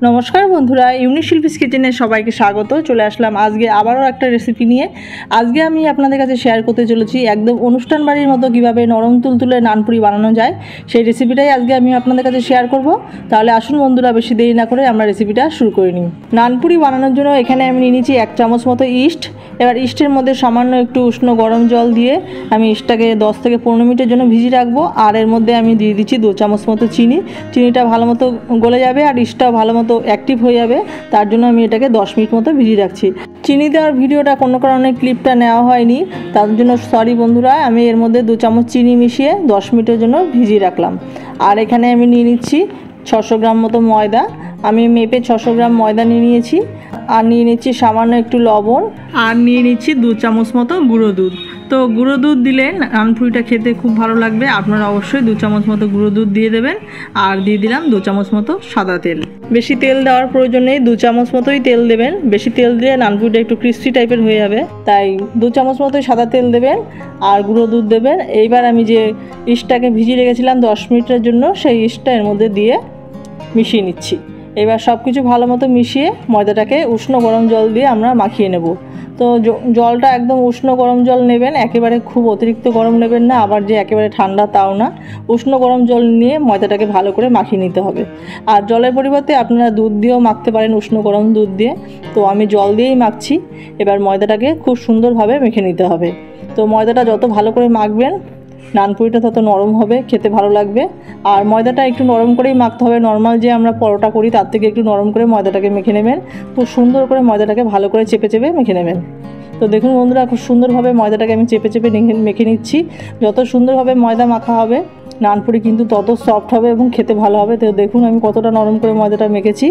নমস্কার বন্ধুরা, ইউনিক শিল্পীস কিচেনে সবাইকে স্বাগত। চলে আসলাম আজকে আবারও একটা রেসিপি নিয়ে। আজকে আমি আপনাদের কাছে শেয়ার করতে চলেছি একদম অনুষ্ঠান বাড়ির মতো কীভাবে নরম তুলতুলে নানপুরি বানানো যায়, সেই রেসিপিটাই আজকে আমি আপনাদের কাছে শেয়ার করব। তাহলে আসুন বন্ধুরা, বেশি দেরি না করে আমরা রেসিপিটা শুরু করে নিই। নানপুরি বানানোর জন্য এখানে আমি নিয়ে নিয়েছি 1 চামচ মতো ইস্ট। এবার ইস্টের মধ্যে সামান্য একটু উষ্ণ গরম জল দিয়ে আমি ইস্টটাকে 10 থেকে 15 মিনিটের জন্য ভিজিয়ে রাখবো। আর এর মধ্যে আমি দিয়ে দিচ্ছি 2 চামচ মতো চিনি। চিনিটা ভালো মতো গলে যাবে আর ইস্টটাও ভালো মতো অ্যাক্টিভ হয়ে যাবে, তার জন্য আমি এটাকে 10 মিনিট মতো ভিজিয়ে রাখছি। চিনি দেওয়ার ভিডিওটা কোনো কারণে ক্লিপটা নেওয়া হয়নি, তার জন্য সরি বন্ধুরা। আমি এর মধ্যে 2 চামচ চিনি মিশিয়ে 10 মিনিটের জন্য ভিজিয়ে রাখলাম। আর এখানে আমি নিয়ে নিচ্ছি 600 গ্রাম মতো ময়দা। আমি মেপে 600 গ্রাম ময়দা নিয়ে নিয়েছি। আর নিয়ে নিচ্ছি সামান্য একটু লবণ, আর নিয়ে নিচ্ছি 2 চামচ মতো গুঁড়ো দুধ। তো গুঁড়ো দুধ দিলে নানপুরিটা খেতে খুব ভালো লাগবে। আপনারা অবশ্যই 2 চামচ মতো গুঁড়ো দুধ দিয়ে দেবেন। আর দিয়ে দিলাম 2 চামচ মতো সাদা তেল। বেশি তেল দেওয়ার প্রয়োজন নেই, 2 চামচ মতোই তেল দেবেন। বেশি তেল দিলে নানপুরিটা একটু ক্রিস্পি টাইপের হয়ে যাবে, তাই 2 চামচ মতোই সাদা তেল দেবেন আর গুঁড়ো দুধ দেবেন। এইবার আমি যে ইস্টটাকে ভিজিয়ে রেখেছিলাম 10 মিনিটের জন্য, সেই ইস্টটা এর মধ্যে দিয়ে মিশিয়ে নিচ্ছি। এবার সব কিছু ভালো মতো মিশিয়ে ময়দাটাকে উষ্ণ গরম জল দিয়ে আমরা মাখিয়ে নেব। তো জলটা একদম উষ্ণ গরম জল নেবেন, একেবারে খুব অতিরিক্ত গরম নেবেন না, আবার যে একেবারে ঠান্ডা তাও না। উষ্ণ গরম জল নিয়ে ময়দাটাকে ভালো করে মাখিয়ে নিতে হবে। আর জলের পরিবর্তে আপনারা দুধ দিয়েও মাখতে পারেন, উষ্ণ গরম দুধ দিয়ে। তো আমি জল দিয়েই মাখছি। এবার ময়দাটাকে খুব সুন্দরভাবে মেখে নিতে হবে। তো ময়দাটা যত ভালো করে মাখবেন নানপুরিটা তত নরম হবে, খেতে ভালো লাগবে। আর ময়দাটা একটু নরম করেই মাখতে হবে। নর্মাল যে আমরা পরোটা করি তার থেকে একটু নরম করে ময়দাটাকে মেখে নেবেন। খুব সুন্দর করে ময়দাটাকে ভালো করে চেপে চেপে মেখে নেবেন। তো দেখুন বন্ধুরা, খুব সুন্দরভাবে ময়দাটাকে আমি চেপে চেপে মেখে নিচ্ছি। যত সুন্দরভাবে ময়দা মাখা হবে নানপুরি কিন্তু তত সফট হবে এবং খেতে ভালো হবে। তো দেখুন আমি কতটা নরম করে ময়দাটা মেখেছি।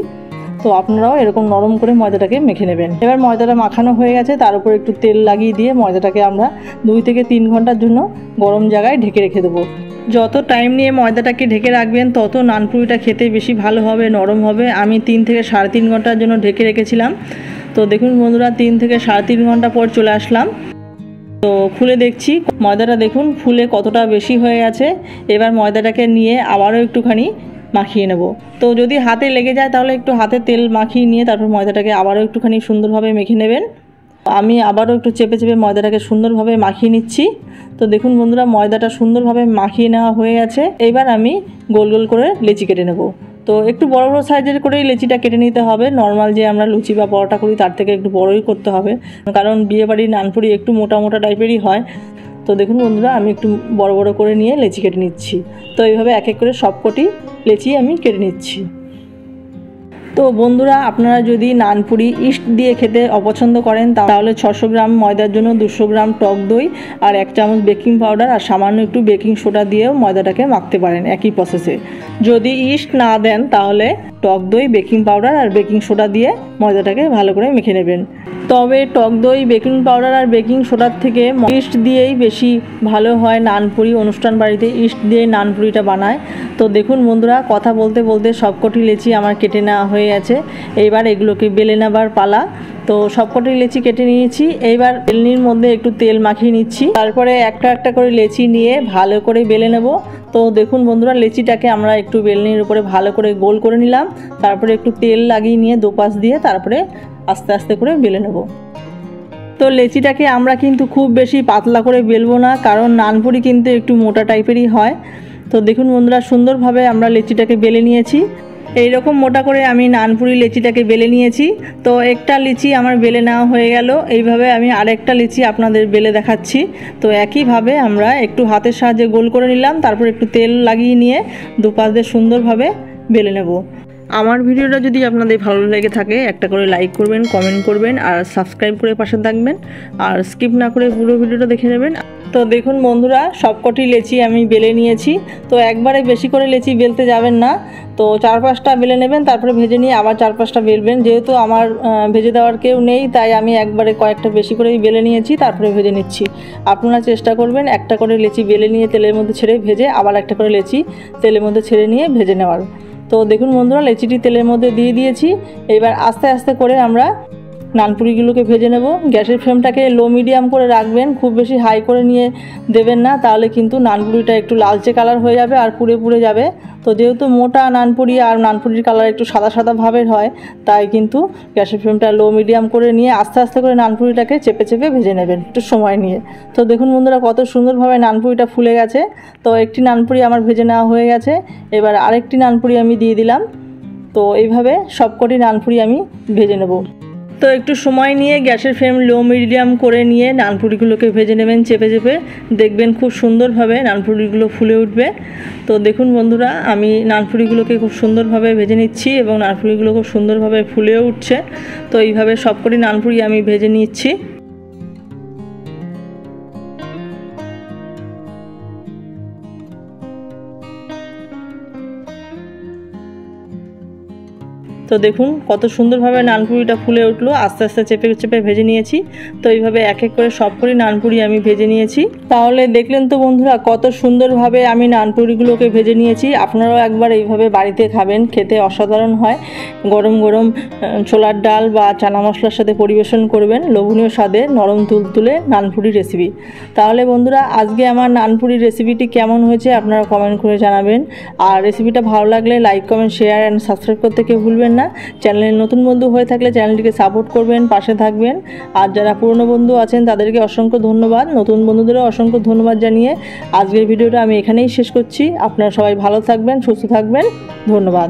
তো আপনারাও এরকম নরম করে ময়দাটাকে মেখে নেবেন। এবার ময়দাটা মাখানো হয়ে গেছে, তার উপর একটু তেল লাগিয়ে দিয়ে ময়দাটাকে আমরা 2 থেকে 3 ঘন্টার জন্য গরম জায়গায় ঢেকে রেখে দেবো। যত টাইম নিয়ে ময়দাটাকে ঢেকে রাখবেন তত নানপুরিটা খেতে বেশি ভালো হবে, নরম হবে। আমি 3 থেকে 3.5 ঘন্টার জন্য ঢেকে রেখেছিলাম। তো দেখুন বন্ধুরা, 3 থেকে 3.5 ঘন্টা পর চলে আসলাম। তো খুলে দেখছি ময়দাটা দেখুন ফুলে কতটা বেশি হয়ে গেছে। এবার ময়দাটাকে নিয়ে আবারও একটুখানি মাখিয়ে নেব। তো যদি হাতে লেগে যায় তাহলে একটু হাতে তেল মাখিয়ে নিয়ে তারপর ময়দাটাকে আবারও একটুখানি সুন্দরভাবে মেখে নেবেন। আমি আবারও একটু চেপে চেপে ময়দাটাকে সুন্দরভাবে মাখিয়ে নিচ্ছি। তো দেখুন বন্ধুরা, ময়দাটা সুন্দরভাবে মাখিয়ে নেওয়া হয়ে গেছে। এইবার আমি গোল গোল করে লেচি কেটে নেব। তো একটু বড় বড় সাইজের করেই লেচিটা কেটে নিতে হবে। নর্মাল যে আমরা লুচি বা পরোটা করি তার থেকে একটু বড়ই করতে হবে, কারণ বিয়েবাড়ির নানপুরি একটু মোটা মোটা টাইপেরই হয়। তো দেখুন বন্ধুরা, আমি একটু বড় বড় করে নিয়ে লেচি কেটে নিচ্ছি। তো এইভাবে এক এক করে সবকটি লেচি আমি কেটে নিচ্ছি। তো বন্ধুরা, আপনারা যদি নানপুরি ইস্ট দিয়ে খেতে অপছন্দ করেন তাহলে 600 গ্রাম ময়দার জন্য 200 গ্রাম টক দই আর 1 চামচ বেকিং পাউডার আর সামান্য একটু বেকিং সোডা দিয়েও ময়দাটাকে মাখতে পারেন একই প্রসেসে। যদি ইস্ট না দেন তাহলে টক দই, বেকিং পাউডার আর বেকিং সোডা দিয়ে ময়দাটাকে ভালো করে মেখে নেবেন। তবে টক দই, বেকিং পাউডার আর বেকিং সোডার থেকে ইস্ট দিয়েই বেশি ভালো হয় নানপুরি। অনুষ্ঠান বাড়িতে ইস্ট দিয়ে নানপুরিটা বানায়। তো দেখুন বন্ধুরা, কথা বলতে বলতে সবকটি লেচি আমার কেটে নেওয়া হয়ে গেছে। এইবার এগুলোকে বেলে নেবার পালা। তো সবকটি লেচি কেটে নিয়েছি। এইবার বেলনির মধ্যে একটু তেল মাখিয়ে নিচ্ছি। তারপরে একটা একটা করে লেচি নিয়ে ভালো করে বেলে নেব। তো দেখুন বন্ধুরা, লেচিটাকে আমরা একটু বেলনির উপরে ভালো করে গোল করে নিলাম। তারপরে একটু তেল লাগিয়ে নিয়ে দুপাশ দিয়ে তারপরে আস্তে আস্তে করে বেলে নেব। তো লেচিটাকে আমরা কিন্তু খুব বেশি পাতলা করে বেলবো না, কারণ নানপুরি কিন্তু একটু মোটা টাইপেরই হয়। তো দেখুন বন্ধুরা, সুন্দরভাবে আমরা লেচিটাকে বেলে নিয়েছি। এইরকম মোটা করে আমি নানপুরি লেচিটাকে বেলে নিয়েছি। তো একটা লিচি আমার বেলে নেওয়া হয়ে গেল। এইভাবে আমি আরেকটা লিচি আপনাদের বেলে দেখাচ্ছি। তো একইভাবে আমরা একটু হাতের সাহায্যে গোল করে নিলাম, তারপর একটু তেল লাগিয়ে নিয়ে দুপাশ দিয়ে সুন্দরভাবে বেলে নেব। আমার ভিডিওটা যদি আপনাদের ভালো লেগে থাকে একটা করে লাইক করবেন, কমেন্ট করবেন আর সাবস্ক্রাইব করে পাশে থাকবেন। আর স্কিপ না করে পুরো ভিডিওটা দেখে নেবেন। তো দেখুন বন্ধুরা, সবকটি লেচি আমি বেলে নিয়েছি। তো একবারে বেশি করে লেচি বেলতে যাবেন না। তো 4-5টা বেলে নেবেন, তারপরে ভেজে নিয়ে আবার 4-5টা বেলবেন। যেহেতু আমার ভেজে দেওয়ার কেউ নেই তাই আমি একবারে কয়েকটা বেশি করেই বেলে নিয়েছি, তারপরে ভেজে নিচ্ছি। আপনারা চেষ্টা করবেন একটা করে লেচি বেলে নিয়ে তেলের মধ্যে ছেড়ে ভেজে আবার একটা করে লেচি তেলের মধ্যে ছেড়ে নিয়ে ভেজে নেওয়ার। তো দেখুন বন্ধুরা, লেচিটি তেলের মধ্যে দিয়ে দিয়েছি। এবার আস্তে আস্তে করে আমরা নানপুরিগুলোকে ভেজে নেব। গ্যাসের ফ্লেমটাকে লো মিডিয়াম করে রাখবেন, খুব বেশি হাই করে নিয়ে দেবেন না, তাহলে কিন্তু নানপুরিটা একটু লালচে কালার হয়ে যাবে আর পুড়ে পুড়ে যাবে। তো যেহেতু মোটা নানপুরি আর নানপুরির কালার একটু সাদা সাদা ভাবের হয়, তাই কিন্তু গ্যাসের ফ্লেমটা লো মিডিয়াম করে নিয়ে আস্তে আস্তে করে নানপুরিটাকে চেপে চেপে ভেজে নেবেন একটু সময় নিয়ে। তো দেখুন বন্ধুরা কত সুন্দরভাবে নানপুরিটা ফুলে গেছে। তো একটি নানপুরি আমার ভেজে নেওয়া হয়ে গেছে, এবার আরেকটি নানপুরি আমি দিয়ে দিলাম। তো এইভাবে সবকটি নানপুরি আমি ভেজে নেব। তো একটু সময় নিয়ে গ্যাসের ফ্লেম লো মিডিয়াম করে নিয়ে নানপুরিগুলোকে ভেজে নেবেন চেপে চেপে, দেখবেন খুব সুন্দরভাবে নানপুরিগুলো ফুলে উঠবে। তো দেখুন বন্ধুরা আমি নানপুরিগুলোকে খুব সুন্দরভাবে ভেজে নিচ্ছি এবং নানপুরিগুলো খুব সুন্দরভাবে ফুলেও উঠছে। তো এইভাবে সবকটি নানপুরি আমি ভেজে নিচ্ছি। তো দেখুন কত সুন্দরভাবে নানপুরিটা ফুলে উঠলো, আস্তে আস্তে চেপে চেপে ভেজে নিয়েছি। তো এইভাবে এক এক করে সবকটি নানপুরি আমি ভেজে নিয়েছি। তাহলে দেখলেন তো বন্ধুরা কত সুন্দরভাবে আমি নানপুরিগুলোকে ভেজে নিয়েছি। আপনারাও একবার এইভাবে বাড়িতে খাবেন, খেতে অসাধারণ হয়। গরম গরম ছোলার ডাল বা চানা মশলার সাথে পরিবেশন করবেন লোভনীয় স্বাদে নরম তুলতুলে নানপুরি রেসিপি। তাহলে বন্ধুরা আজকে আমার নানপুরি রেসিপিটি কেমন হয়েছে আপনারা কমেন্ট করে জানাবেন। আর রেসিপিটা ভালো লাগলে like comment share and subscribe করতে কেউ ভুলবেন না। চ্যানেলের নতুন বন্ধু হয়ে থাকলে চ্যানেলটিকে সাপোর্ট করবেন, পাশে থাকবেন। আর যারা পুরনো বন্ধু আছেন তাদেরকে অসংখ্য ধন্যবাদ, নতুন বন্ধুদেরও অসংখ্য ধন্যবাদ জানিয়ে আজকের ভিডিওটা আমি এখানেই শেষ করছি। আপনারা সবাই ভালো থাকবেন, সুস্থ থাকবেন, ধন্যবাদ।